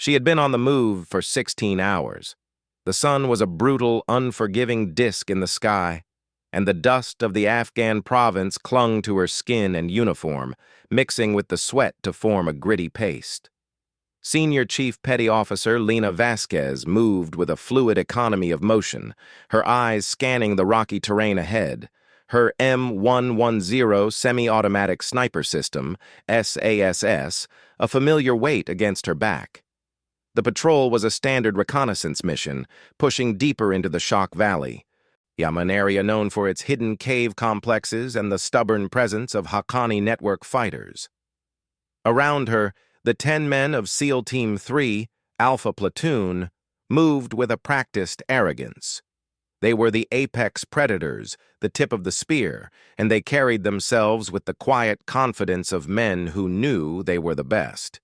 She had been on the move for 16 hours. The sun was a brutal, unforgiving disk in the sky, and the dust of the Afghan province clung to her skin and uniform, mixing with the sweat to form a gritty paste. Senior Chief Petty Officer Lena Vasquez moved with a fluid economy of motion, her eyes scanning the rocky terrain ahead. Her M110 semi-automatic sniper system, SASS, a familiar weight against her back. The patrol was a standard reconnaissance mission, pushing deeper into the Shock Valley, an area known for its hidden cave complexes and the stubborn presence of Haqqani network fighters. Around her, the 10 men of SEAL Team 3, Alpha Platoon, moved with a practiced arrogance. They were the apex predators, the tip of the spear, and they carried themselves with the quiet confidence of men who knew they were the best.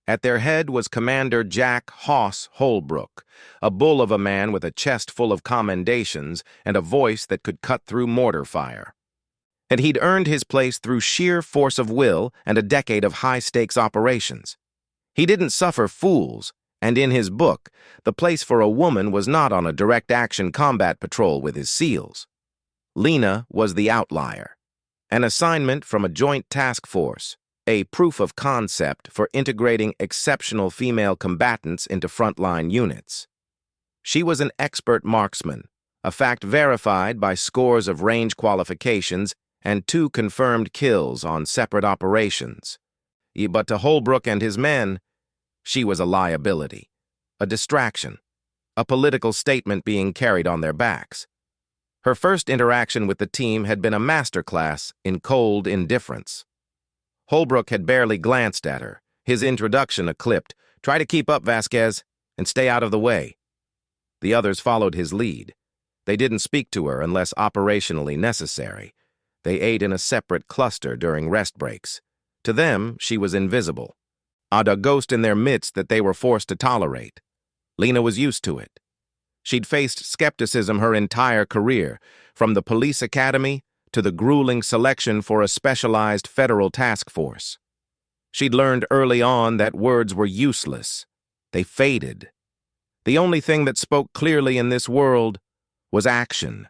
At their head was Commander Jack Hoss Holbrook, a bull of a man with a chest full of commendations and a voice that could cut through mortar fire. And he'd earned his place through sheer force of will and a decade of high-stakes operations. He didn't suffer fools, and in his book, the place for a woman was not on a direct-action combat patrol with his SEALs. Lena was the outlier, an assignment from a joint task force, a proof of concept for integrating exceptional female combatants into frontline units. She was an expert marksman, a fact verified by scores of range qualifications and 2 confirmed kills on separate operations. But to Holbrook and his men, she was a liability, a distraction, a political statement being carried on their backs. Her first interaction with the team had been a masterclass in cold indifference. Holbrook had barely glanced at her, his introduction a clipped, "Try to keep up, Vasquez, and stay out of the way." The others followed his lead. They didn't speak to her unless operationally necessary. They ate in a separate cluster during rest breaks. To them, she was invisible, a ghost in their midst that they were forced to tolerate. Lena was used to it. She'd faced skepticism her entire career, from the police academy to the grueling selection for a specialized federal task force. She'd learned early on that words were useless. They faded. The only thing that spoke clearly in this world was action.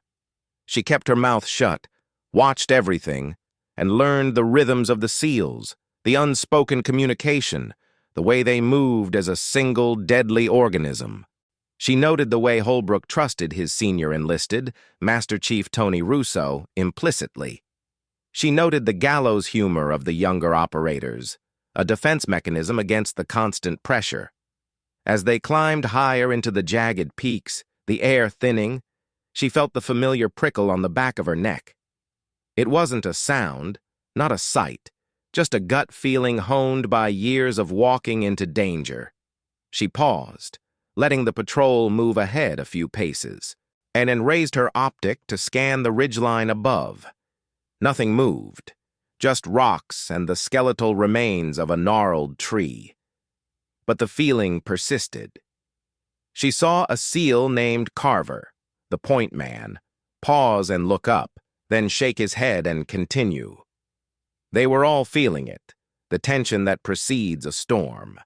She kept her mouth shut, watched everything, and learned the rhythms of the SEALs, the unspoken communication, the way they moved as a single deadly organism. She noted the way Holbrook trusted his senior enlisted, Master Chief Tony Russo, implicitly. She noted the gallows humor of the younger operators, a defense mechanism against the constant pressure. As they climbed higher into the jagged peaks, the air thinning, she felt the familiar prickle on the back of her neck. It wasn't a sound, not a sight, just a gut feeling honed by years of walking into danger. She paused, letting the patrol move ahead a few paces, and then raised her optic to scan the ridgeline above. Nothing moved, just rocks and the skeletal remains of a gnarled tree. But the feeling persisted. She saw a SEAL named Carver, the point man, pause and look up, then shake his head and continue. They were all feeling it, the tension that precedes a storm.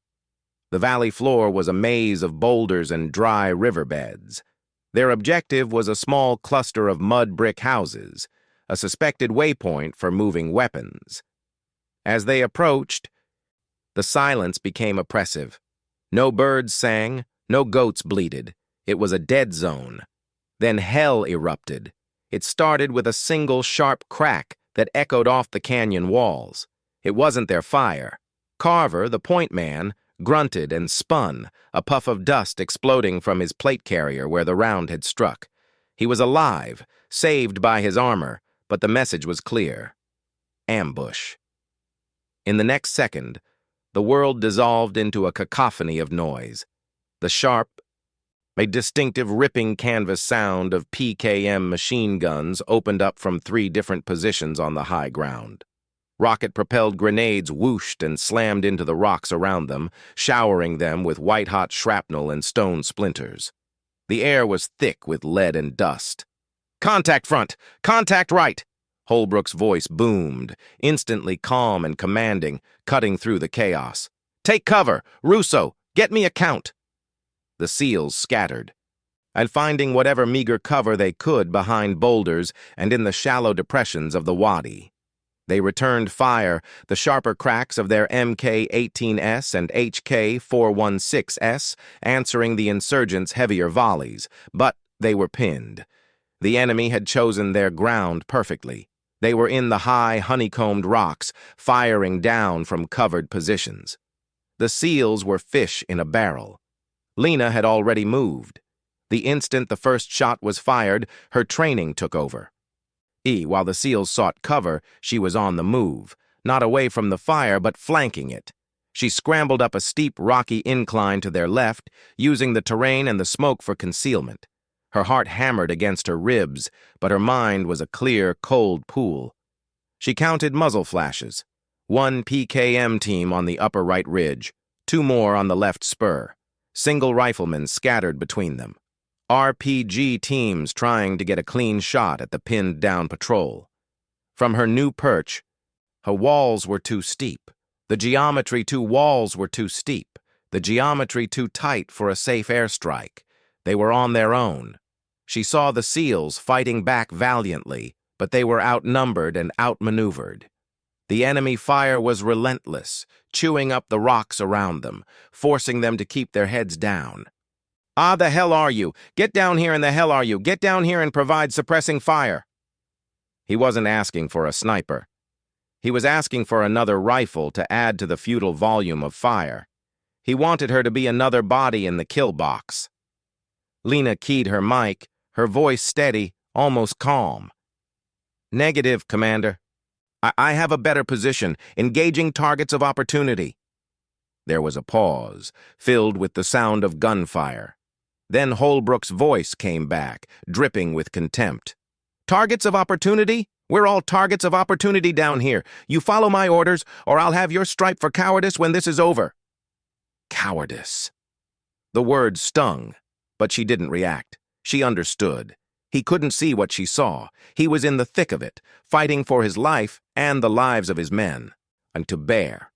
The valley floor was a maze of boulders and dry riverbeds. Their objective was a small cluster of mud brick houses, a suspected waypoint for moving weapons. As they approached, the silence became oppressive. No birds sang, no goats bleated. It was a dead zone. Then hell erupted. It started with a single sharp crack that echoed off the canyon walls. It wasn't their fire. Carver, the point man, grunted and spun, a puff of dust exploding from his plate carrier where the round had struck. He was alive, saved by his armor, but the message was clear. Ambush. In the next second, the world dissolved into a cacophony of noise. The sharp, a distinctive ripping canvas sound of PKM machine guns opened up from 3 different positions on the high ground. Rocket-propelled grenades whooshed and slammed into the rocks around them, showering them with white-hot shrapnel and stone splinters. The air was thick with lead and dust. "Contact front! Contact right!" Holbrook's voice boomed, instantly calm and commanding, cutting through the chaos. "Take cover! Russo, Get me a count." The SEALs scattered, and finding whatever meager cover they could behind boulders and in the shallow depressions of the wadi. They returned fire, the sharper cracks of their Mk-18S and HK-416S answering the insurgents' heavier volleys, but they were pinned. The enemy had chosen their ground perfectly. They were in the high, honeycombed rocks, firing down from covered positions. The SEALs were fish in a barrel. Lena had already moved. The instant the first shot was fired, her training took over. While the SEALs sought cover, she was on the move, not away from the fire, but flanking it. She scrambled up a steep, rocky incline to their left, using the terrain and the smoke for concealment. Her heart hammered against her ribs, but her mind was a clear, cold pool. She counted muzzle flashes. 1 PKM team on the upper right ridge, 2 more on the left spur. Single riflemen scattered between them. RPG teams trying to get a clean shot at the pinned-down patrol. From her new perch, her walls were too steep. The geometry to walls were too steep. The geometry too tight for a safe airstrike. They were on their own. She saw the SEALs fighting back valiantly, but they were outnumbered and outmaneuvered. The enemy fire was relentless, chewing up the rocks around them, forcing them to keep their heads down. "Ah, the hell are you? Get down here and the hell are you? Get down here and provide suppressing fire." He wasn't asking for a sniper. He was asking for another rifle to add to the futile volume of fire. He wanted her to be another body in the kill box. Lena keyed her mic, her voice steady, almost calm. "Negative, Commander. I have a better position, engaging targets of opportunity." There was a pause, filled with the sound of gunfire. Then Holbrook's voice came back, dripping with contempt. "Targets of opportunity? We're all targets of opportunity down here. You follow my orders, or I'll have your stripe for cowardice when this is over." Cowardice. The word stung, but she didn't react. She understood. He couldn't see what she saw. He was in the thick of it, fighting for his life and the lives of his men. And to bear.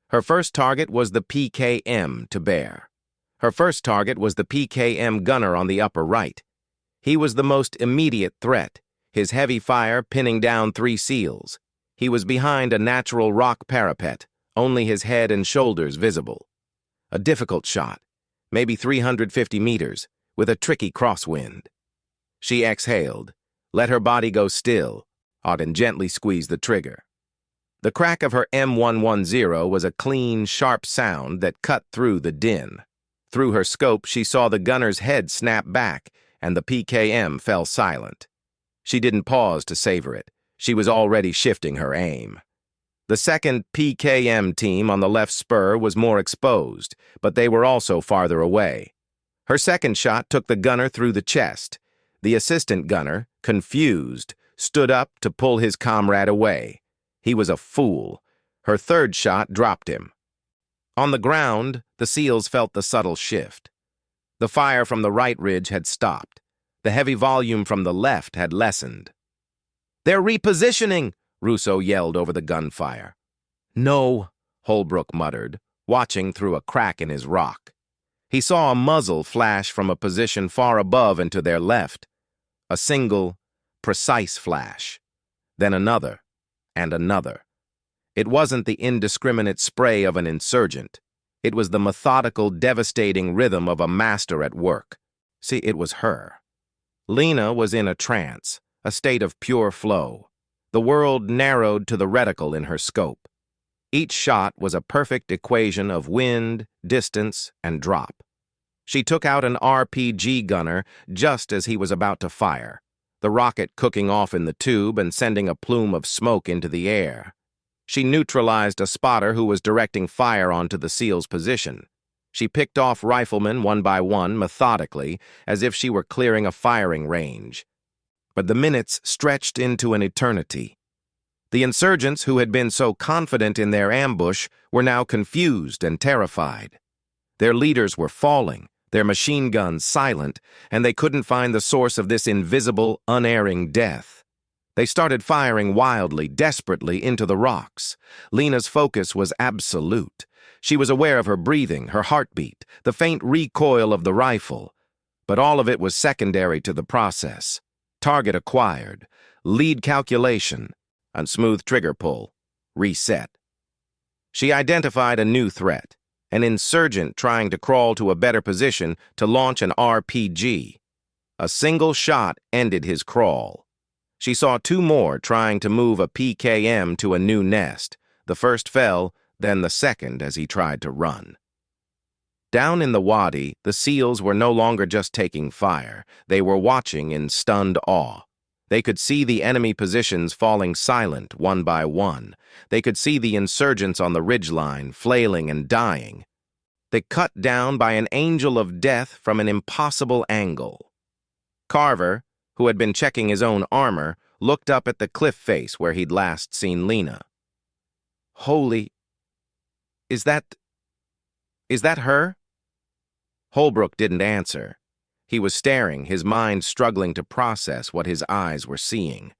Her first target was the PKM to bear. Her first target was the PKM gunner on the upper right. He was the most immediate threat, his heavy fire pinning down 3 SEALs. He was behind a natural rock parapet, only his head and shoulders visible. A difficult shot, maybe 350 meters, with a tricky crosswind. She exhaled, let her body go still, and gently squeezed the trigger. The crack of her M110 was a clean, sharp sound that cut through the din. Through her scope, she saw the gunner's head snap back, and the PKM fell silent. She didn't pause to savor it. She was already shifting her aim. The second PKM team on the left spur was more exposed, but they were also farther away. Her second shot took the gunner through the chest. The assistant gunner, confused, stood up to pull his comrade away. He was a fool. Her third shot dropped him. On the ground, the SEALs felt the subtle shift. The fire from the right ridge had stopped. The heavy volume from the left had lessened. "They're repositioning!" Russo yelled over the gunfire. "No," Holbrook muttered, watching through a crack in his rock. He saw a muzzle flash from a position far above and to their left. A single, precise flash. Then another, and another. It wasn't the indiscriminate spray of an insurgent. It was the methodical, devastating rhythm of a master at work. See, it was her. Lena was in a trance, a state of pure flow. The world narrowed to the reticle in her scope. Each shot was a perfect equation of wind, distance, and drop. She took out an RPG gunner just as he was about to fire, the rocket cooking off in the tube and sending a plume of smoke into the air. She neutralized a spotter who was directing fire onto the SEAL's position. She picked off riflemen one by one, methodically, as if she were clearing a firing range. But the minutes stretched into an eternity. The insurgents who had been so confident in their ambush were now confused and terrified. Their leaders were falling, their machine guns silent, and they couldn't find the source of this invisible, unerring death. They started firing wildly, desperately into the rocks. Lena's focus was absolute. She was aware of her breathing, her heartbeat, the faint recoil of the rifle. But all of it was secondary to the process. Target acquired, lead calculation, and smooth trigger pull, reset. She identified a new threat, an insurgent trying to crawl to a better position to launch an RPG. A single shot ended his crawl. She saw two more trying to move a PKM to a new nest. The first fell, then the second as he tried to run. Down in the wadi, the SEALs were no longer just taking fire. They were watching in stunned awe. They could see the enemy positions falling silent one by one. They could see the insurgents on the ridgeline flailing and dying. They cut down by an angel of death from an impossible angle. Carver, who had been checking his own armor, looked up at the cliff face where he'd last seen Lena. Holy... Is that her? Holbrook didn't answer. He was staring, his mind struggling to process what his eyes were seeing.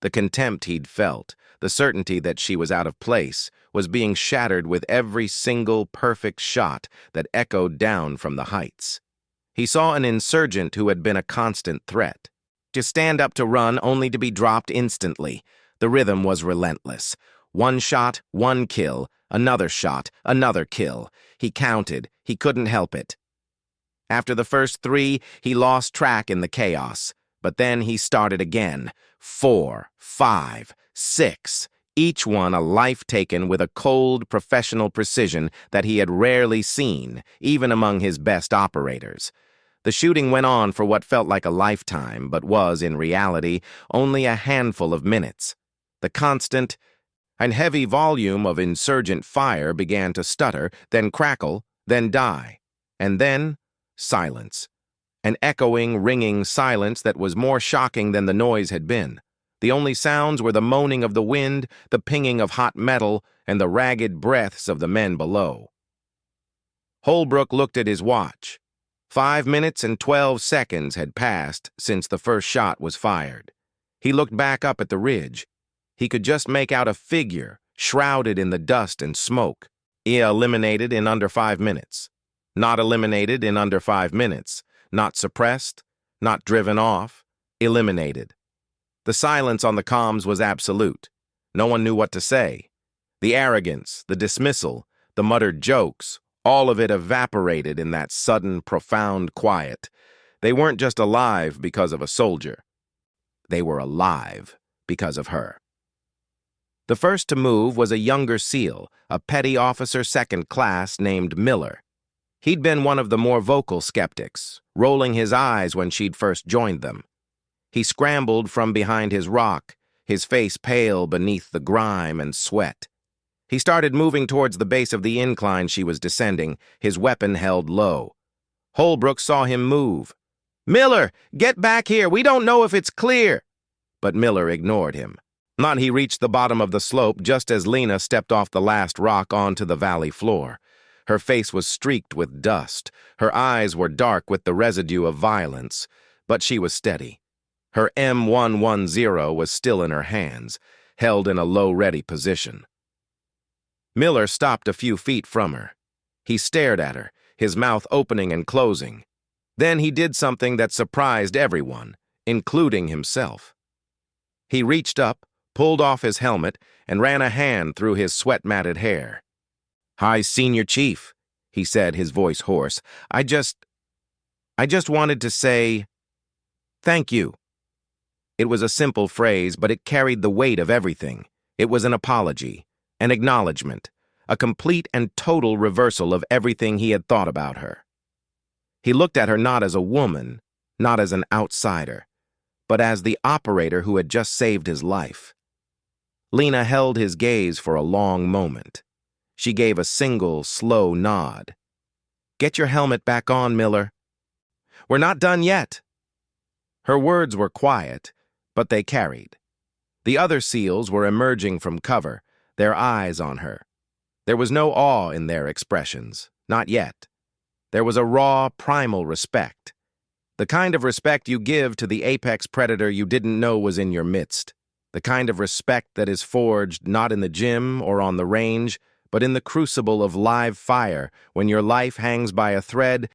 The contempt he'd felt, the certainty that she was out of place, was being shattered with every single perfect shot that echoed down from the heights. He saw an insurgent who had been a constant threat. To stand up to run only to be dropped instantly. The rhythm was relentless. One shot, one kill, another shot, another kill. He counted. He couldn't help it. After the first 3, he lost track in the chaos. But then he started again. 4, 5, 6, each one a life taken with a cold, professional precision that he had rarely seen, even among his best operators. The shooting went on for what felt like a lifetime, but was, in reality, only a handful of minutes. The constant and heavy volume of insurgent fire began to stutter, then crackle, then die, and then silence. An echoing, ringing silence that was more shocking than the noise had been. The only sounds were the moaning of the wind, the pinging of hot metal, and the ragged breaths of the men below. Holbrook looked at his watch. 5 minutes and 12 seconds had passed since the first shot was fired. He looked back up at the ridge. He could just make out a figure, shrouded in the dust and smoke. Eliminated in under 5 minutes. Not eliminated in under 5 minutes. Not suppressed, not driven off. Eliminated. The silence on the comms was absolute. No one knew what to say. The arrogance, the dismissal, the muttered jokes, all of it evaporated in that sudden, profound quiet. They weren't just alive because of a soldier. They were alive because of her. The first to move was a younger SEAL, a petty officer second class named Miller. He'd been one of the more vocal skeptics, rolling his eyes when she'd first joined them. He scrambled from behind his rock, his face pale beneath the grime and sweat. He started moving towards the base of the incline she was descending, his weapon held low. Holbrook saw him move. "Miller, get back here! We don't know if it's clear!" But Miller ignored him. He reached the bottom of the slope just as Lena stepped off the last rock onto the valley floor. Her face was streaked with dust. Her eyes were dark with the residue of violence, but she was steady. Her M110 was still in her hands, held in a low-ready position. Miller stopped a few feet from her. He stared at her, his mouth opening and closing. Then he did something that surprised everyone, including himself. He reached up, pulled off his helmet, and ran a hand through his sweat-matted hair. "Hi, Senior Chief," he said, his voice hoarse. I just wanted to say, thank you." It was a simple phrase, but it carried the weight of everything. It was an apology, an acknowledgement, a complete and total reversal of everything he had thought about her. He looked at her not as a woman, not as an outsider, but as the operator who had just saved his life. Lena held his gaze for a long moment. She gave a single, slow nod. "Get your helmet back on, Miller. We're not done yet." Her words were quiet, but they carried. The other SEALs were emerging from cover, their eyes on her. There was no awe in their expressions, not yet. There was a raw, primal respect. The kind of respect you give to the apex predator you didn't know was in your midst. The kind of respect that is forged not in the gym or on the range, but in the crucible of live fire, when your life hangs by a thread,